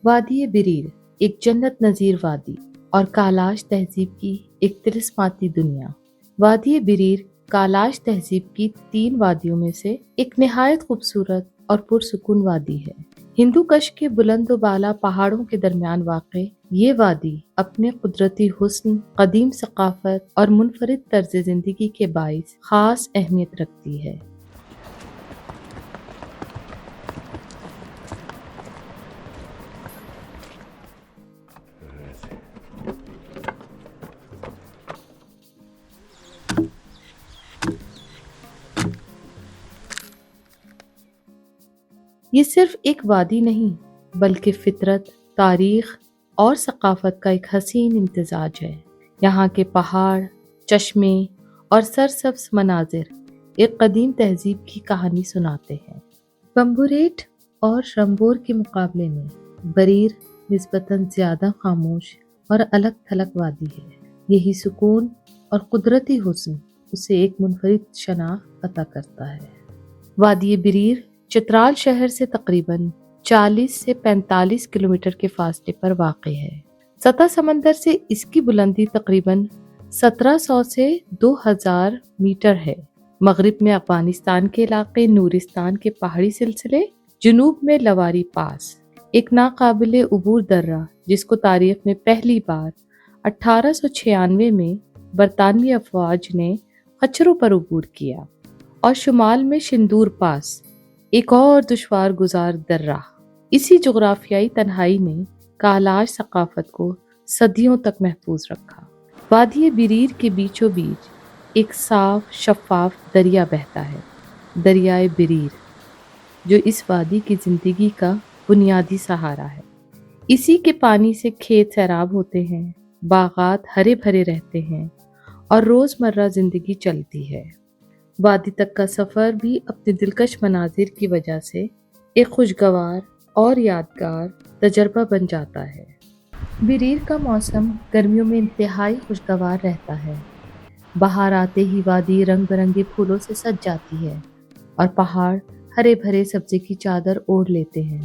وادی بریر ایک جنت نظیر وادی اور کالاش تہذیب کی ایک طلسماتی دنیا۔ وادی بریر کالاش تہذیب کی 3 وادیوں میں سے ایک نہایت خوبصورت اور پرسکون وادی ہے۔ ہندو کش کے بلند و بالا پہاڑوں کے درمیان واقع یہ وادی اپنے قدرتی حسن، قدیم ثقافت اور منفرد طرز زندگی کے باعث خاص اہمیت رکھتی ہے۔ یہ صرف ایک وادی نہیں بلکہ فطرت، تاریخ اور ثقافت کا ایک حسین امتزاج ہے۔ یہاں کے پہاڑ، چشمے اور سرسبز مناظر ایک قدیم تہذیب کی کہانی سناتے ہیں۔ پمبوریٹ اور رمبور کے مقابلے میں بریر نسبتاً زیادہ خاموش اور الگ تھلگ وادی ہے۔ یہی سکون اور قدرتی حسن اسے ایک منفرد شناخت عطا کرتا ہے۔ وادی بریر چترال شہر سے تقریباً 40 سے 45 کلومیٹر کے فاصلے پر واقع ہے۔ سطح سمندر سے اس کی بلندی تقریباً 1700 سے 2000 میٹر ہے۔ مغرب میں افغانستان کے علاقے نورستان کے پہاڑی سلسلے، جنوب میں لواری پاس، ایک ناقابل عبور درہ جس کو تاریخ میں پہلی بار 1896 میں برطانوی افواج نے خچروں پر عبور کیا، اور شمال میں شندور پاس، ایک اور دشوار گزار درہ۔ اسی جغرافیائی تنہائی نے کالاش ثقافت کو صدیوں تک محفوظ رکھا۔ وادی بریر کے بیچوں بیچ ایک صاف شفاف دریا بہتا ہے، دریائے بریر، جو اس وادی کی زندگی کا بنیادی سہارا ہے۔ اسی کے پانی سے کھیت سیراب ہوتے ہیں، باغات ہرے بھرے رہتے ہیں اور روزمرہ زندگی چلتی ہے۔ وادی تک کا سفر بھی اپنے دلکش مناظر کی وجہ سے ایک خوشگوار اور یادگار تجربہ بن جاتا ہے۔ بریر کا موسم گرمیوں میں انتہائی خوشگوار رہتا ہے۔ بہار آتے ہی وادی رنگ برنگے پھولوں سے سج جاتی ہے اور پہاڑ ہرے بھرے سبزے کی چادر اوڑھ لیتے ہیں۔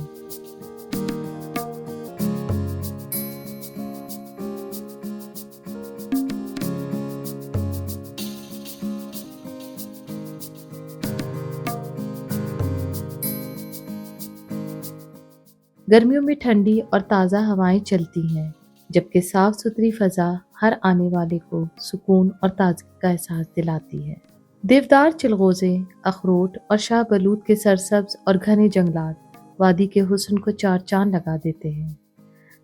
گرمیوں میں ٹھنڈی اور تازہ ہوائیں چلتی ہیں، جبکہ صاف ستھری فضا ہر آنے والے کو سکون اور تازگی کا احساس دلاتی ہے۔ دیودار چلغوزے، اخروٹ اور شاہ بلوط کے سرسبز اور گھنے جنگلات وادی کے حسن کو چار چاند لگا دیتے ہیں۔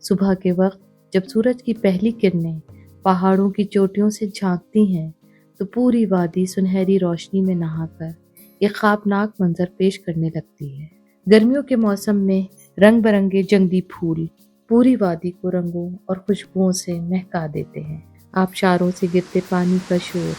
صبح کے وقت جب سورج کی پہلی کرنیں پہاڑوں کی چوٹیوں سے جھانکتی ہیں تو پوری وادی سنہری روشنی میں نہا کر ایک خوابناک منظر پیش کرنے لگتی ہے۔ گرمیوں کے موسم میں رنگ برنگے جنگلی پھول پوری وادی کو رنگوں اور خوشبوؤں سے مہکا دیتے ہیں۔ آبشاروں سے گرتے پانی کا شور،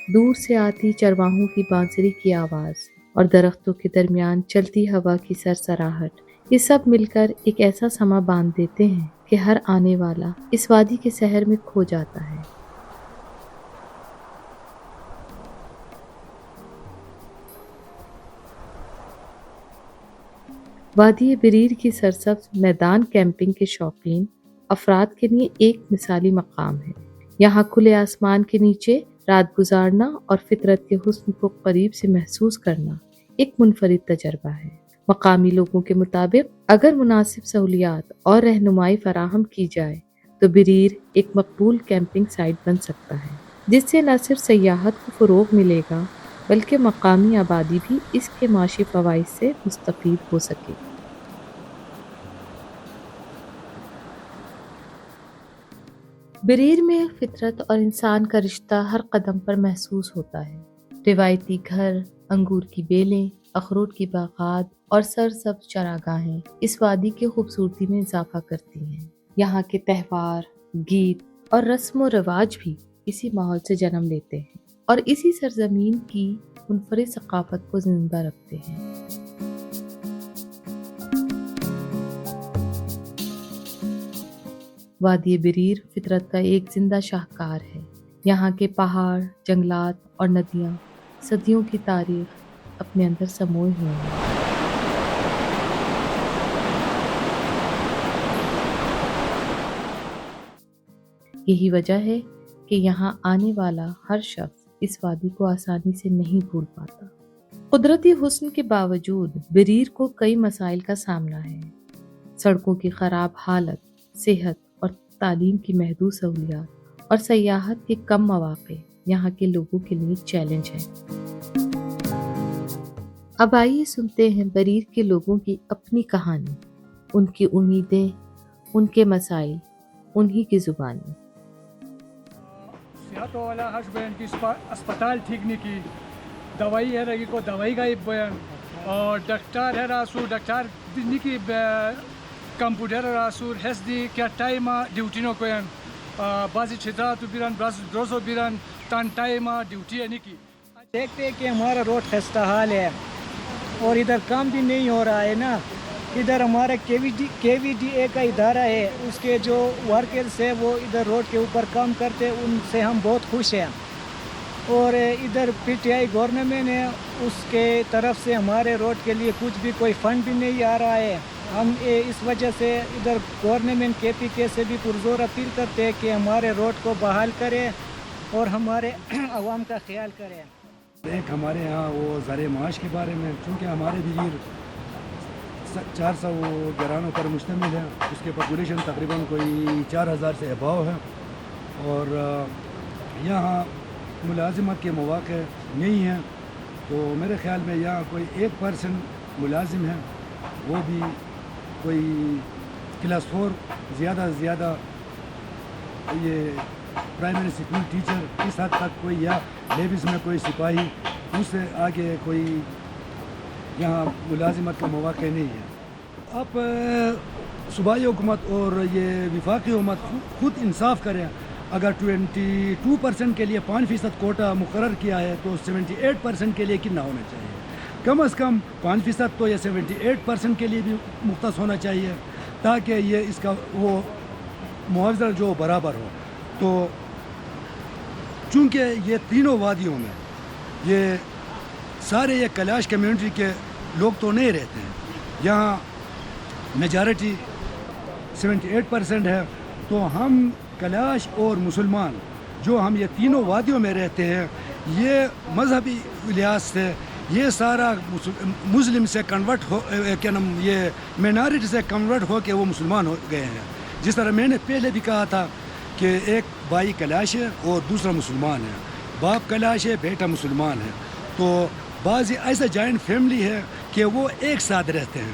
دور سے آتی چرواہوں کی بانسری کی آواز اور درختوں کے درمیان چلتی ہوا کی سرسراہٹ، یہ سب مل کر ایک ایسا سما باندھ دیتے ہیں کہ ہر آنے والا اس وادی کے سحر میں کھو جاتا ہے۔ وادی بریر کی سرسبز میدان کیمپنگ کے شوقین افراد کے لیے ایک مثالی مقام ہے۔ یہاں کھلے آسمان کے نیچے رات گزارنا اور فطرت کے حسن کو قریب سے محسوس کرنا ایک منفرد تجربہ ہے۔ مقامی لوگوں کے مطابق اگر مناسب سہولیات اور رہنمائی فراہم کی جائے تو بریر ایک مقبول کیمپنگ سائٹ بن سکتا ہے، جس سے نہ صرف سیاحت کو فروغ ملے گا بلکہ مقامی آبادی بھی اس کے معاشی فوائد سے مستفید ہو سکے۔ بریر میں فطرت اور انسان کا رشتہ ہر قدم پر محسوس ہوتا ہے۔ روایتی گھر، انگور کی بیلیں، اخروٹ کی باغات اور سرسبز چراگاہیں اس وادی کی خوبصورتی میں اضافہ کرتی ہیں۔ یہاں کے تہوار، گیت اور رسم و رواج بھی اسی ماحول سے جنم لیتے ہیں۔ اور اسی سرزمین کی منفرد ثقافت کو زندہ رکھتے ہیں۔ وادی بریر فطرت کا ایک زندہ شاہکار ہے۔ یہاں کے پہاڑ، جنگلات اور ندیاں صدیوں کی تاریخ اپنے اندر سموئے ہوئے ہیں۔ یہی وجہ ہے کہ یہاں آنے والا ہر شخص اس وادی کو آسانی سے نہیں بھول پاتا۔ قدرتی حسن کے باوجود بریر کو کئی مسائل کا سامنا ہے۔ سڑکوں کی خراب حالت، صحت اور تعلیم کی محدود سہولیات اور سیاحت کے کم مواقع یہاں کے لوگوں کے لیے چیلنج ہے۔ اب آئیے سنتے ہیں بریر کے لوگوں کی اپنی کہانی، ان کی امیدیں، ان کے مسائل، انہی کی زبانی۔ صحت والا ہش بین کی اسپتال ٹھیک نہیں کی، دوائی ہے رہی کو دوائی کا ہی بین، اور ڈاکٹر ہے راسو ڈاکٹر نہیں کی کمپیوٹر راسو ہیس دی کیا ٹائم ڈیوٹی نو کوین بازی چھتا تو بیرن باز روزو بیرن تان ٹائم ڈیوٹی ہے نہیں کی۔ دیکھتے ہیں کہ ہمارا روڈ خستہ حال ہے اور ادھر کام بھی نہیں ہو رہا ہے نا۔ ادھر ہمارا کے وی ڈی اے کا ادارہ ہے، اس کے جو ورکرز ہیں وہ ادھر روڈ کے اوپر کام کرتے، ان سے ہم بہت خوش ہیں۔ اور ادھر پی ٹی آئی گورنمنٹ ہے، اس کے طرف سے ہمارے روڈ کے لیے کچھ بھی کوئی فنڈ بھی نہیں آ رہا ہے۔ ہم اس وجہ سے ادھر گورنمنٹ کے پی کے سے بھی پرزور اپیل کرتے ہیں کہ ہمارے روڈ کو بحال کرے اور ہمارے عوام کا خیال کرے۔ ایک ہمارے یہاں وہ زر معاش کے بارے میں، چونکہ ہمارے بریر 400 گرانوں پر مشتمل ہے، اس کے پاپولیشن تقریباً کوئی 4000 سے اباؤ ہے، اور یہاں ملازمت کے مواقع نہیں ہیں، تو میرے خیال میں یہاں کوئی 1% ملازم ہے، وہ بھی کوئی کلاس 4 زیادہ سے زیادہ یہ پرائمری اسکول ٹیچر اس حد تک کوئی، یا لیویز میں کوئی سپاہی، اس سے آگے کوئی یہاں ملازمت کا مواقع نہیں ہے۔ اب صوبائی حکومت اور یہ وفاقی حکومت خود انصاف کریں، اگر 22% کے لیے 5% کوٹا مقرر کیا ہے تو 78% کے لیے کتنا ہونا چاہیے؟ کم از کم 5% تو یہ 78% کے لیے بھی مختص ہونا چاہیے، تاکہ یہ اس کا وہ معاوضہ جو برابر ہو۔ تو چونکہ یہ تینوں وادیوں میں یہ سارے یہ کیلاش کمیونٹی کے لوگ تو نہیں رہتے ہیں، یہاں میجارٹی 78% ہے، تو ہم کیلاش اور مسلمان جو ہم یہ تینوں وادیوں میں رہتے ہیں، یہ مذہبی لحاظ سے یہ سارا مسلم سے کنورٹ ہو، کیا نام، یہ مینارٹی سے کنورٹ ہو کے وہ مسلمان ہو گئے ہیں۔ جس طرح میں نے پہلے بھی کہا تھا کہ ایک بھائی کیلاش ہے اور دوسرا مسلمان ہے، باپ کیلاش ہے، بیٹا مسلمان ہے، تو بعض ایسا جوائنٹ فیملی ہے کہ وہ ایک ساتھ رہتے ہیں۔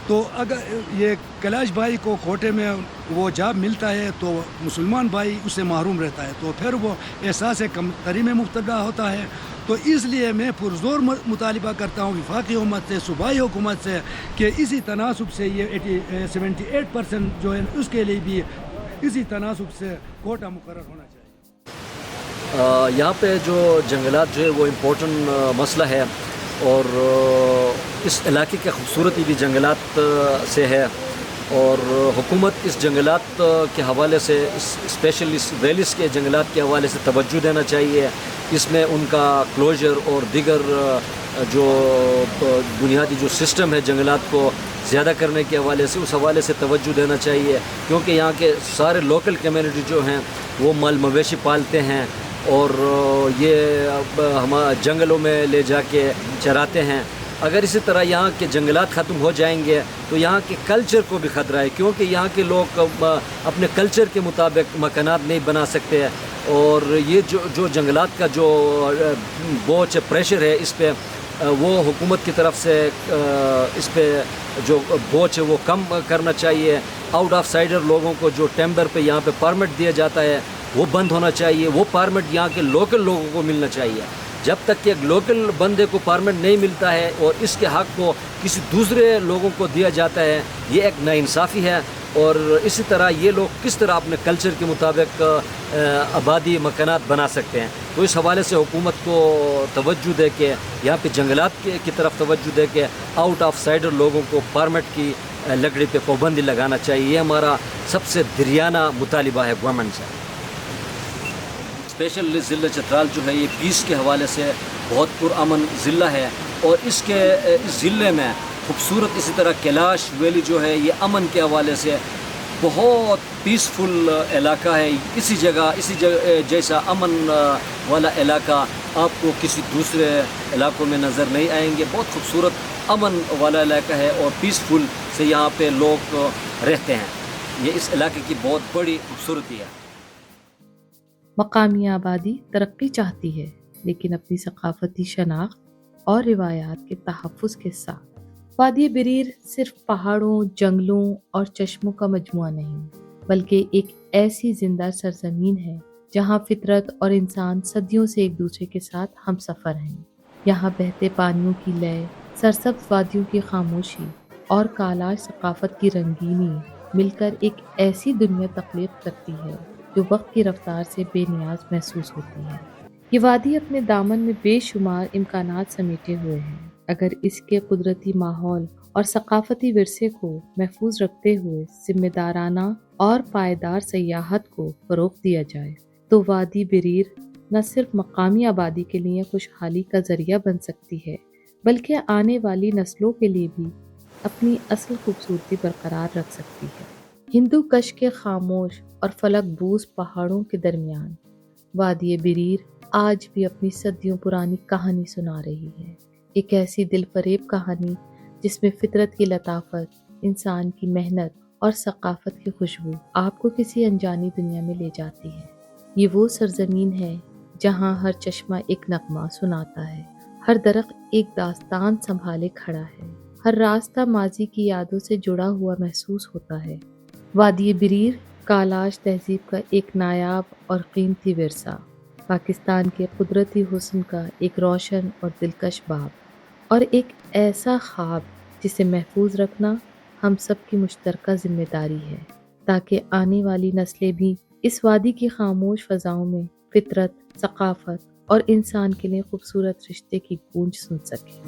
تو اگر یہ کیلاش بھائی کو کوٹے میں وہ جاب ملتا ہے تو مسلمان بھائی اس سے محروم رہتا ہے، تو پھر وہ احساس کمتری میں مبتلا ہوتا ہے۔ تو اس لیے میں پرزور مطالبہ کرتا ہوں وفاقی حکومت سے، صوبائی حکومت سے، کہ اسی تناسب سے یہ 78% جو ہے اس کے لیے بھی اسی تناسب سے کوٹا مقرر ہونا چاہیے۔ یہاں پہ جو جنگلات جو ہے وہ امپورٹنٹ مسئلہ ہے، اور اس علاقے کی خوبصورتی بھی جنگلات سے ہے، اور حکومت اس جنگلات کے حوالے سے، اسپیشل اس ویلیز کے جنگلات کے حوالے سے توجہ دینا چاہیے۔ اس میں ان کا کلوجر اور دیگر جو بنیادی جو سسٹم ہے جنگلات کو زیادہ کرنے کے حوالے سے، اس حوالے سے توجہ دینا چاہیے، کیونکہ یہاں کے سارے لوکل کمیونٹی جو ہیں وہ مال مویشی پالتے ہیں، اور یہ ہم جنگلوں میں لے جا کے چراتے ہیں۔ اگر اسی طرح یہاں کے جنگلات ختم ہو جائیں گے تو یہاں کے کلچر کو بھی خطرہ ہے، کیونکہ یہاں کے لوگ اپنے کلچر کے مطابق مکانات نہیں بنا سکتے، اور یہ جو جنگلات کا جو بوجھ پریشر ہے اس پہ، وہ حکومت کی طرف سے اس پہ جو بوجھ ہے وہ کم کرنا چاہیے۔ آؤٹ آف سائڈر لوگوں کو جو ٹیمبر پہ یہاں پہ پرمٹ دیا جاتا ہے وہ بند ہونا چاہیے، وہ پرمٹ یہاں کے لوکل لوگوں کو ملنا چاہیے۔ جب تک کہ ایک لوکل بندے کو پرمٹ نہیں ملتا ہے اور اس کے حق کو کسی دوسرے لوگوں کو دیا جاتا ہے، یہ ایک ناانصافی ہے۔ اور اسی طرح یہ لوگ کس طرح اپنے کلچر کے مطابق آبادی مکانات بنا سکتے ہیں. تو اس حوالے سے حکومت کو توجہ دے کے یہاں پہ جنگلات کی طرف توجہ دے کے آؤٹ آف سائڈر لوگوں کو پرمٹ کی لکڑی پہ پابندی لگانا چاہیے. یہ ہمارا سب سے دریانہ مطالبہ ہے گورنمنٹ سے. اسپیشل ضلع چترال جو ہے یہ پیس کے حوالے سے بہت پرامن ضلع ہے، اور اس ضلع میں خوبصورت اسی طرح کیلاش ویلی جو ہے یہ امن کے حوالے سے بہت پیسفل علاقہ ہے. اسی جگہ جیسا امن والا علاقہ آپ کو کسی دوسرے علاقوں میں نظر نہیں آئیں گے. بہت خوبصورت امن والا علاقہ ہے اور پیسفل سے یہاں پہ لوگ رہتے ہیں. یہ اس علاقے کی بہت بڑی خوبصورتی ہے. مقامی آبادی ترقی چاہتی ہے، لیکن اپنی ثقافتی شناخت اور روایات کے تحفظ کے ساتھ. وادی بریر صرف پہاڑوں، جنگلوں اور چشموں کا مجموعہ نہیں، بلکہ ایک ایسی زندہ سرزمین ہے جہاں فطرت اور انسان صدیوں سے ایک دوسرے کے ساتھ ہم سفر ہیں. یہاں بہتے پانیوں کی لے، سرسبز وادیوں کی خاموشی اور کالاش ثقافت کی رنگینی مل کر ایک ایسی دنیا تخلیق کرتی ہے جو وقت کی رفتار سے بے نیاز محسوس ہوتی ہے. یہ وادی اپنے دامن میں بے شمار امکانات سمیٹے ہوئے ہیں. اگر اس کے قدرتی ماحول اور ثقافتی ورثے کو محفوظ رکھتے ہوئے ذمہ دارانہ اور پائیدار سیاحت کو فروغ دیا جائے تو وادی بریر نہ صرف مقامی آبادی کے لیے خوشحالی کا ذریعہ بن سکتی ہے، بلکہ آنے والی نسلوں کے لیے بھی اپنی اصل خوبصورتی برقرار رکھ سکتی ہے. ہندو کش کے خاموش اور فلک بوس پہاڑوں کے درمیان وادی بریر آج بھی اپنی صدیوں پرانی کہانی سنا رہی ہے. ایک ایسی دل فریب کہانی جس میں فطرت کی لطافت، انسان کی محنت اور ثقافت کی خوشبو آپ کو کسی انجانی دنیا میں لے جاتی ہے. یہ وہ سرزمین ہے جہاں ہر چشمہ ایک نغمہ سناتا ہے، ہر درخت ایک داستان سنبھالے کھڑا ہے، ہر راستہ ماضی کی یادوں سے جڑا ہوا محسوس ہوتا ہے. وادی بریر کالاش تہذیب کا ایک نایاب اور قیمتی ورثہ، پاکستان کے قدرتی حسن کا ایک روشن اور دلکش باب، اور ایک ایسا خواب جسے محفوظ رکھنا ہم سب کی مشترکہ ذمہ داری ہے، تاکہ آنے والی نسلیں بھی اس وادی کی خاموش فضاؤں میں فطرت، ثقافت اور انسان کے لیے خوبصورت رشتے کی گونج سن سکیں.